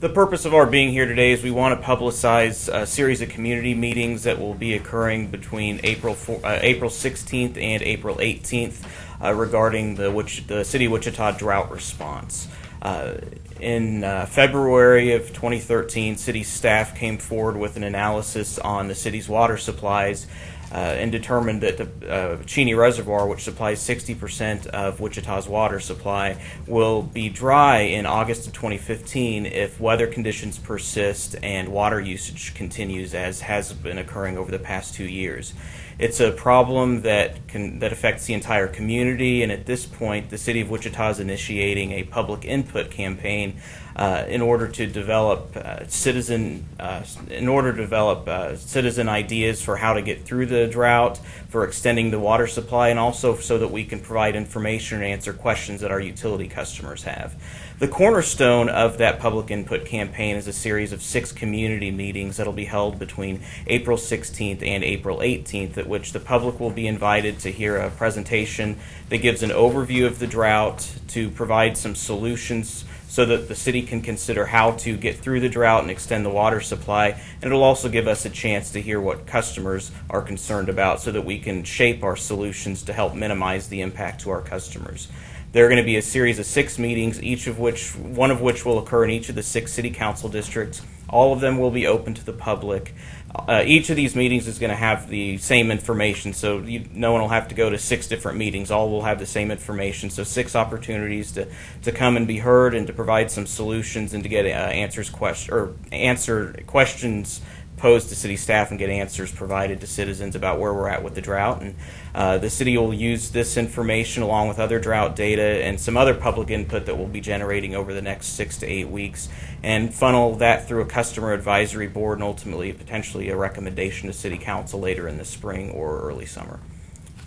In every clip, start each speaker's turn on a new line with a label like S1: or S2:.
S1: The purpose of our being here today is we want to publicize a series of community meetings that will be occurring between April 16th and April 18th regarding the City of Wichita drought response. In February of 2013, city staff came forward with an analysis on the city's water supplies and determined that the Cheney Reservoir, which supplies 60% of Wichita's water supply, will be dry in August of 2015 if weather conditions persist and water usage continues as has been occurring over the past 2 years. It's a problem that affects the entire community, and at this point, the City of Wichita is initiating a public input campaign in order to develop citizen ideas for how to get through the drought, for extending the water supply, and also so that we can provide information and answer questions that our utility customers have. The cornerstone of that public input campaign is a series of 6 community meetings that will be held between April 16th and April 18th, at which the public will be invited to hear a presentation that gives an overview of the drought, to provide some solutions so that the city can consider how to get through the drought and extend the water supply, and it'll also give us a chance to hear what customers are concerned about so that we can shape our solutions to help minimize the impact to our customers. There are going to be a series of 6 meetings, one of which will occur in each of the 6 city council districts. All of them will be open to the public. Each of these meetings is going to have the same information, so no one will have to go to 6 different meetings. All will have the same information, so 6 opportunities to come and be heard and to provide some solutions and to get answer questions posed to city staff and get answers provided to citizens about where we're at with the drought. And the city will use this information along with other drought data and some other public input that we'll be generating over the next 6 to 8 weeks and funnel that through a customer advisory board and ultimately potentially a recommendation to city council later in the spring or early summer.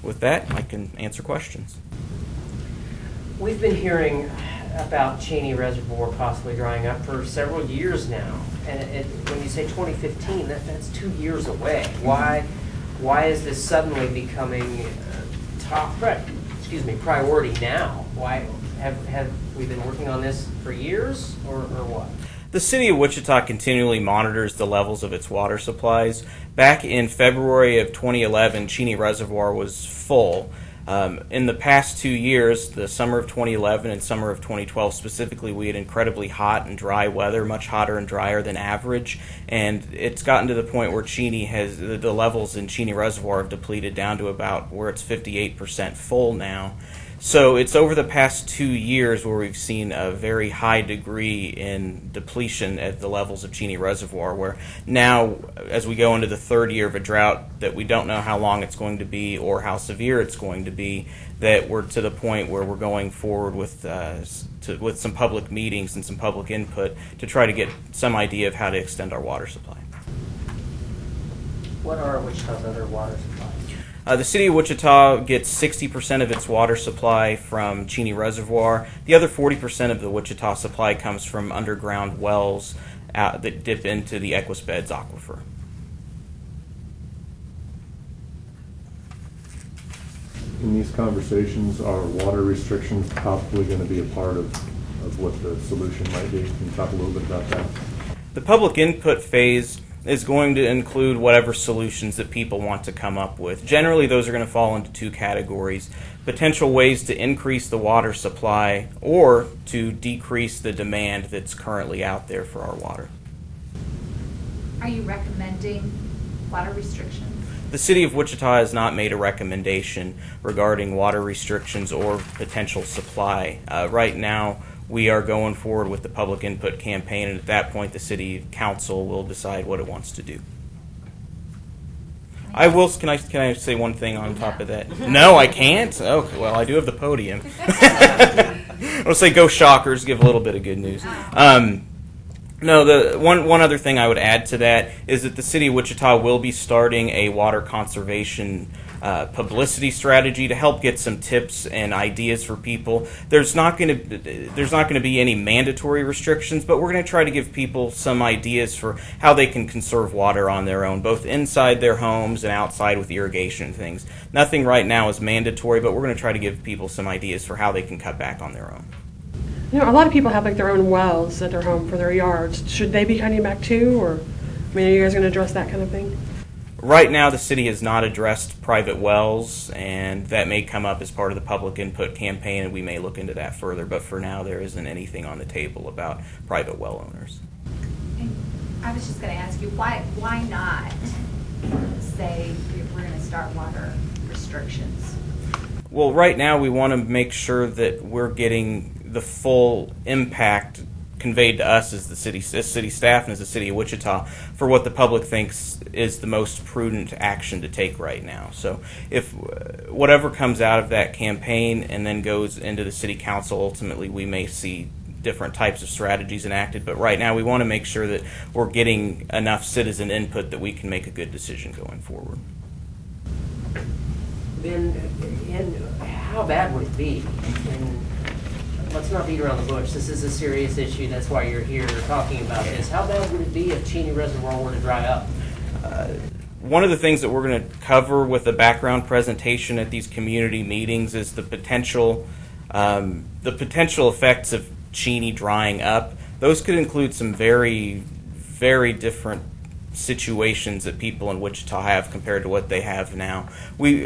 S1: With that, I can answer questions.
S2: We've been hearing about Cheney Reservoir possibly drying up for several years now, and when you say 2015, that's 2 years away. Why is this suddenly becoming priority now? Why have we been working on this for years, or what?
S1: The City of Wichita continually monitors the levels of its water supplies. Back in February of 2011, Cheney Reservoir was full. In the past 2 years, the summer of 2011 and summer of 2012 specifically, we had incredibly hot and dry weather, much hotter and drier than average, and it's gotten to the point where the levels in Cheney Reservoir have depleted down to about where it's 58% full now. So it's over the past 2 years where we've seen a very high degree in depletion at the levels of Cheney Reservoir, where now, as we go into the 3rd year of a drought that we don't know how long it's going to be or how severe it's going to be, that we're to the point where we're going forward with some public meetings and some public input to try to get some idea of how to extend our water supply.
S2: What are Wichita's other water supplies?
S1: The City of Wichita gets 60% of its water supply from Cheney Reservoir. The other 40% of the Wichita supply comes from underground wells that dip into the Equus-Beds aquifer.
S3: In these conversations, are water restrictions probably going to be a part of what the solution might be? Can you talk a little bit about that?
S1: The public input phase is going to include whatever solutions that people want to come up with. Generally, those are going to fall into 2 categories: potential ways to increase the water supply or to decrease the demand that's currently out there for our water.
S4: Are you recommending water restrictions?
S1: The City of Wichita has not made a recommendation regarding water restrictions or potential supply. Right now, we are going forward with the public input campaign, and at that point the City Council will decide what it wants to do. Can I say one thing on top of that? No, I can't? Okay, well, I do have the podium. I'll say go Shockers, give a little bit of good news. No, the one other thing I would add to that is that the City of Wichita will be starting a water conservation publicity strategy to help get some tips and ideas for people. There's not going to be any mandatory restrictions, but we're going to try to give people some ideas for how they can conserve water on their own, both inside their homes and outside with irrigation and things. Nothing right now is mandatory, but we're going to try to give people some ideas for how they can cut back on their own.
S5: You know, a lot of people have like their own wells at their home for their yards. Should they be cutting back too, or, I mean, are you guys going to address that kind of thing?
S1: Right now, the city has not addressed private wells, and that may come up as part of the public input campaign, and we may look into that further. But for now, there isn't anything on the table about private well owners.
S4: And I was just going to ask you, why not say we're going to start water restrictions?
S1: Well, right now, we want to make sure that we're getting the full impact conveyed to us as the city staff and as the City of Wichita for what the public thinks is the most prudent action to take right now. So if whatever comes out of that campaign and then goes into the City Council, ultimately we may see different types of strategies enacted. But right now we want to make sure that we're getting enough citizen input that we can make a good decision going forward.
S2: Then, and how bad would it be? And let's not beat around the bush. This is a serious issue. That's why you're here talking about this. How bad would it be if Cheney Reservoir were to dry up?
S1: One of the things that we're going to cover with the background presentation at these community meetings is the potential effects of Cheney drying up. Those could include some very, very different situations that people in Wichita have compared to what they have now. We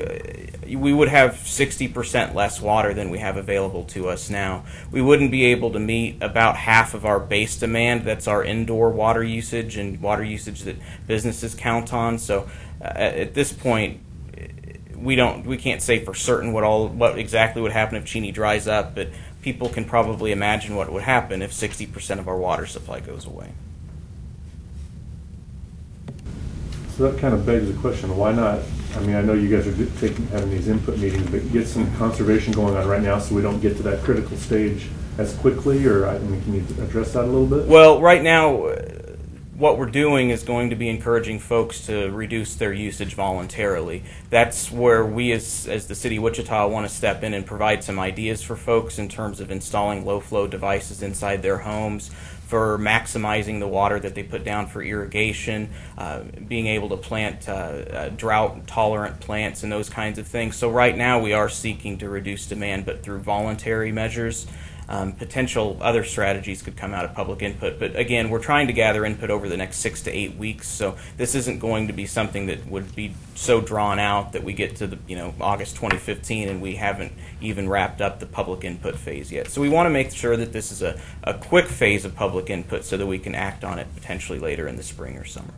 S1: would have 60% less water than we have available to us now. We wouldn't be able to meet about half of our base demand. That's our indoor water usage and water usage that businesses count on. So at this point, we can't say for certain what exactly would happen if Cheney dries up, but people can probably imagine what would happen if 60% of our water supply goes away.
S3: So that kind of begs the question, why not, I mean, I know you guys are having these input meetings, but get some conservation going on right now so we don't get to that critical stage as quickly, or, I mean, can you address that a little bit?
S1: Well, right now, what we're doing is going to be encouraging folks to reduce their usage voluntarily. That's where we as the City of Wichita want to step in and provide some ideas for folks in terms of installing low-flow devices inside their homes, for maximizing the water that they put down for irrigation, being able to plant drought-tolerant plants and those kinds of things. So right now we are seeking to reduce demand, but through voluntary measures. Potential other strategies could come out of public input. But again, we're trying to gather input over the next 6 to 8 weeks, so this isn't going to be something that would be so drawn out that we get to the August 2015 and we haven't even wrapped up the public input phase yet. So we want to make sure that this is a quick phase of public input so that we can act on it potentially later in the spring or summer.